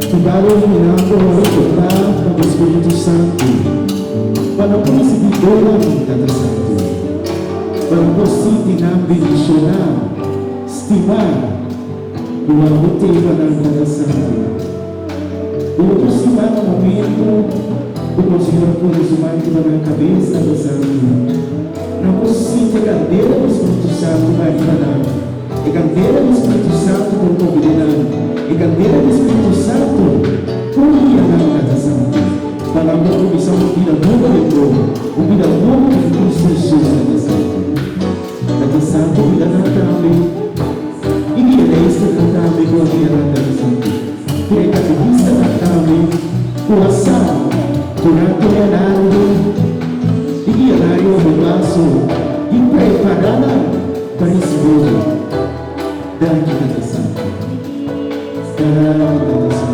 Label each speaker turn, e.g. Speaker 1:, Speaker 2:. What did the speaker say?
Speaker 1: Tigaron minato kita ng Espiritu Santo. Panapos si Bidola ng Kata Santo. Panapos si tinambindisyonan, stima, bumabuti ka ng Kata Santo. Bumabuti si Mano momento, bumabuti po na sumali kita ng kabisa ng Santo. Napos si Tigandeira ng Espiritu Santo na ipanan. Igandeira do Espírito Santo com convidado, Igandeira do Espírito Santo com a Santo. Falando da comissão de vida nova de novo, o vida nova de Cristo Jesus na Santo. Kata Santo, vida na também, e que resta na também com a vida na Santo. Que é catequista na também, coração. tunatulianando igianayo bumaso ipreparada para esse mundo. Dá-me Santo, dá-me Santo.